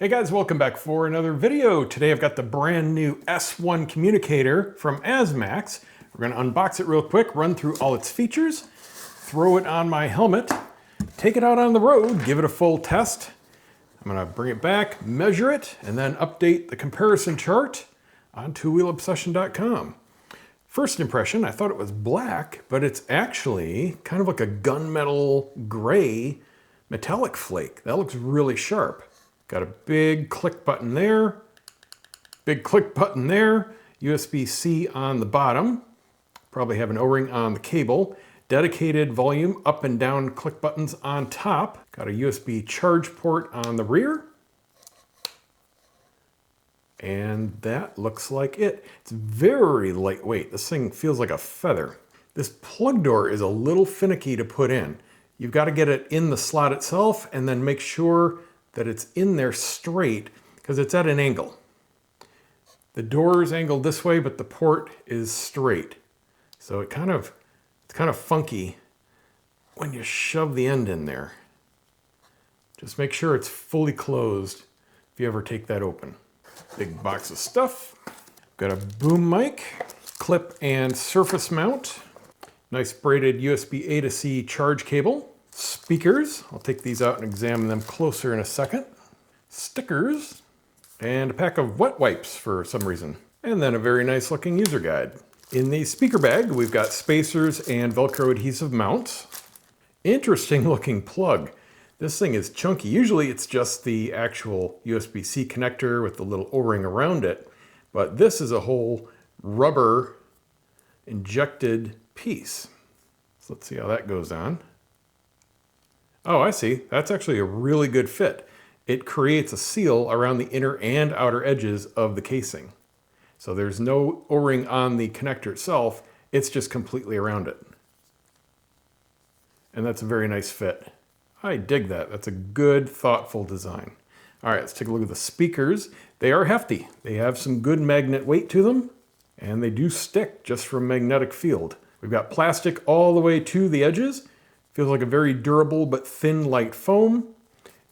Hey guys, welcome back for another video. Today I've got the brand new S1 communicator from ASMAX. We're going to unbox it real quick, run through all its features, throw it on my helmet, take it out on the road, give it a full test. I'm going to bring it back, measure it, and then update the comparison chart on twowheelobsession.com. First impression, I thought it was black, but it's actually kind of like a gunmetal gray metallic flake. That looks really sharp. Got a big click button there, USB-C on the bottom, probably have an O-ring on the cable, dedicated volume up and down click buttons on top, got a USB charge port on the rear, and that looks like it. It's very lightweight. This thing feels like a feather. This plug door is a little finicky to put in. You've got to get it in the slot itself and then make sure that it's in there straight because it's at an angle. The door is angled this way, but the port is straight. So it's kind of funky when you shove the end in there. Just make sure it's fully closed if you ever take that open. Big box of stuff. Got a boom mic, clip and surface mount. Nice braided USB A to C charge cable. Speakers, I'll take these out and examine them closer in a second. Stickers, and a pack of wet wipes for some reason. And then a very nice looking user guide. In the speaker bag, we've got spacers and Velcro adhesive mounts. Interesting looking plug. This thing is chunky. Usually it's just the actual USB-C connector with the little O-ring around it, but this is a whole rubber injected piece. So let's see how that goes on. Oh, I see. That's actually a really good fit. It creates a seal around the inner and outer edges of the casing. So there's no O-ring on the connector itself. It's just completely around it. And that's a very nice fit. I dig that. That's a good, thoughtful design. All right, let's take a look at the speakers. They are hefty. They have some good magnet weight to them, and they do stick just from magnetic field. We've got plastic all the way to the edges. Feels like a very durable but thin, light foam,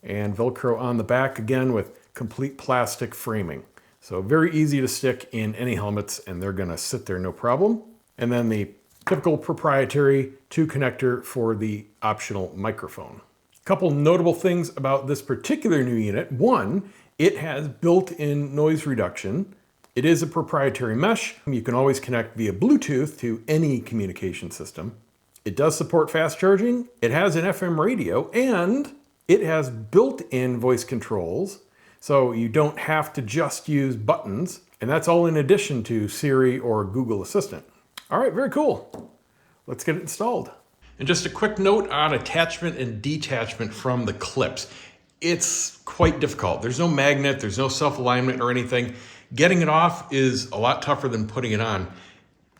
and Velcro on the back again with complete plastic framing. So very easy to stick in any helmets, and they're gonna sit there no problem. And then the typical proprietary 2 connector for the optional microphone. A couple notable things about this particular new unit. One, it has built-in noise reduction. It is a proprietary mesh. You can always connect via Bluetooth to any communication system. It does support fast charging, it has an FM radio, and it has built-in voice controls, so you don't have to just use buttons, and that's all in addition to Siri or Google Assistant. All right, very cool. Let's get it installed. And just a quick note on attachment and detachment from the clips. It's quite difficult. There's no magnet, there's no self-alignment or anything. Getting it off is a lot tougher than putting it on.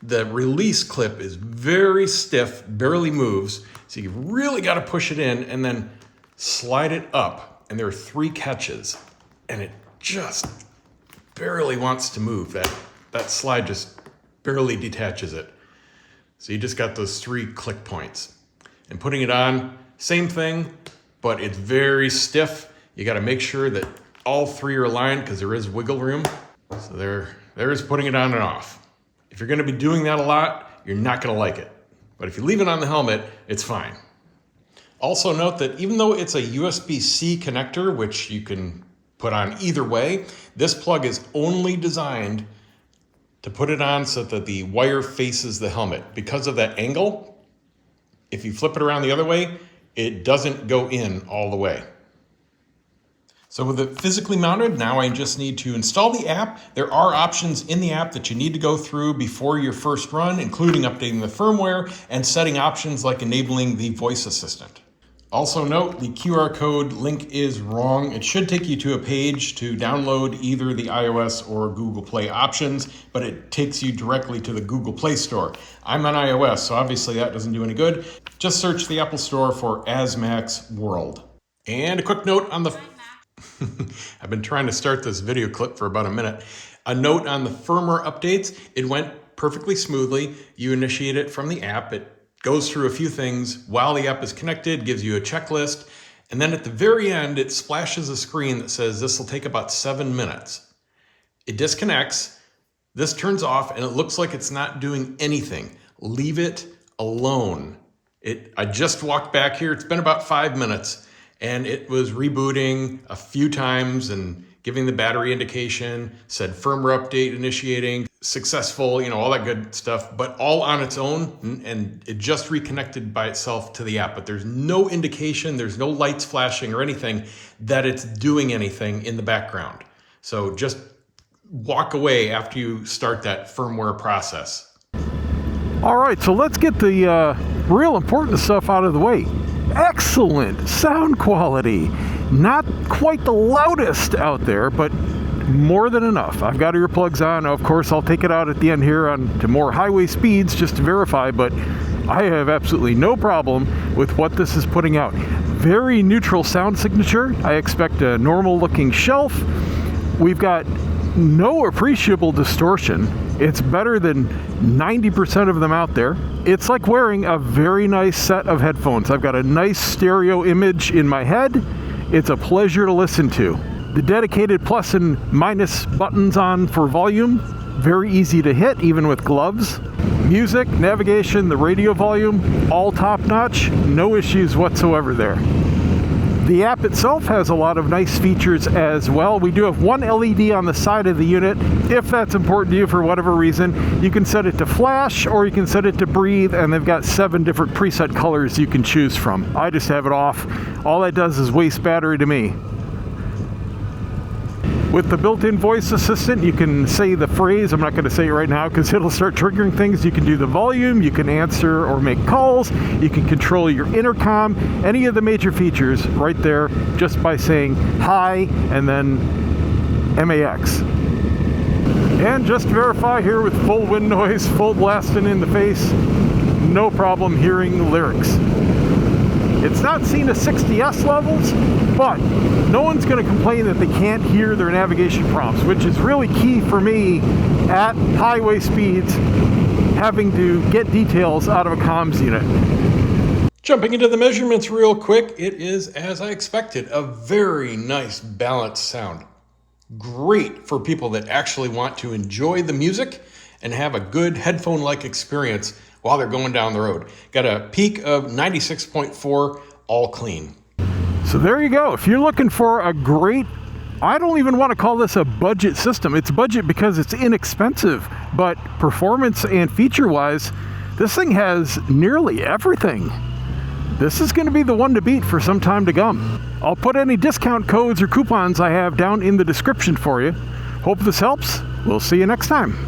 The release clip is very stiff, barely moves, so you've really got to push it in and then slide it up. And there are 3 catches, and it just barely wants to move. That slide just barely detaches it. So you just got those 3 click points. And putting it on, same thing, but it's very stiff. You got to make sure that all 3 are aligned because there is wiggle room. So there's putting it on and off. If you're going to be doing that a lot, you're not going to like it. But if you leave it on the helmet, it's fine. Also note that even though it's a USB-C connector, which you can put on either way, this plug is only designed to put it on so that the wire faces the helmet. Because of that angle, if you flip it around the other way, it doesn't go in all the way. So with it physically mounted, now I just need to install the app. There are options in the app that you need to go through before your first run, including updating the firmware and setting options like enabling the voice assistant. Also note, the QR code link is wrong. It should take you to a page to download either the iOS or Google Play options, but it takes you directly to the Google Play Store. I'm on iOS, so obviously that doesn't do any good. Just search the Apple Store for ASMAX World. And a quick note on the I've been trying to start this video clip for about a minute. A note on the firmware updates. It went perfectly smoothly. You initiate it from the app. It goes through a few things while the app is connected, gives you a checklist, And then at the very end, it splashes a screen that says this will take about 7 minutes. It disconnects, this turns off, and it looks like it's not doing anything. Leave it alone. I just walked back here, it's been about 5 minutes, and it was rebooting a few times and giving the battery indication, said firmware update initiating, successful, all that good stuff, but all on its own, and it just reconnected by itself to the app. But there's no indication, there's no lights flashing or anything that it's doing anything in the background. So just walk away after you start that firmware process. All right, so let's get the real important stuff out of the way. Excellent sound quality. Not quite the loudest out there, but more than enough. I've got earplugs on. Of course, I'll take it out at the end here on to more highway speeds just to verify, but I have absolutely no problem with what this is putting out. Very neutral sound signature. I expect a normal looking shelf. We've got no appreciable distortion. It's better than 90% of them out there. It's like wearing a very nice set of headphones. I've got a nice stereo image in my head. It's a pleasure to listen to. The dedicated plus and minus buttons on for volume, very easy to hit even with gloves. Music, navigation, the radio volume, all top notch, no issues whatsoever there. The app itself has a lot of nice features as well. We do have one LED on the side of the unit. If that's important to you for whatever reason, you can set it to flash or you can set it to breathe, and they've got 7 different preset colors you can choose from. I just have it off. All that does is waste battery to me. With the built-in voice assistant, you can say the phrase. I'm not going to say it right now because it'll start triggering things. You can do the volume, you can answer or make calls, you can control your intercom, any of the major features right there just by saying hi and then MAX. And just to verify here with full wind noise, full blasting in the face, no problem hearing the lyrics. It's not seen at 60S levels, but no one's going to complain that they can't hear their navigation prompts, which is really key for me at highway speeds, having to get details out of a comms unit. Jumping into the measurements real quick, it is, as I expected, a very nice balanced sound. Great for people that actually want to enjoy the music and have a good headphone-like experience while they're going down the road. Got a peak of 96.4, all clean. So there you go. If you're looking for a great, I don't even want to call this a budget system. It's budget because it's inexpensive, but performance and feature-wise, this thing has nearly everything. This is going to be the one to beat for some time to come. I'll put any discount codes or coupons I have down in the description for you. Hope this helps. We'll see you next time.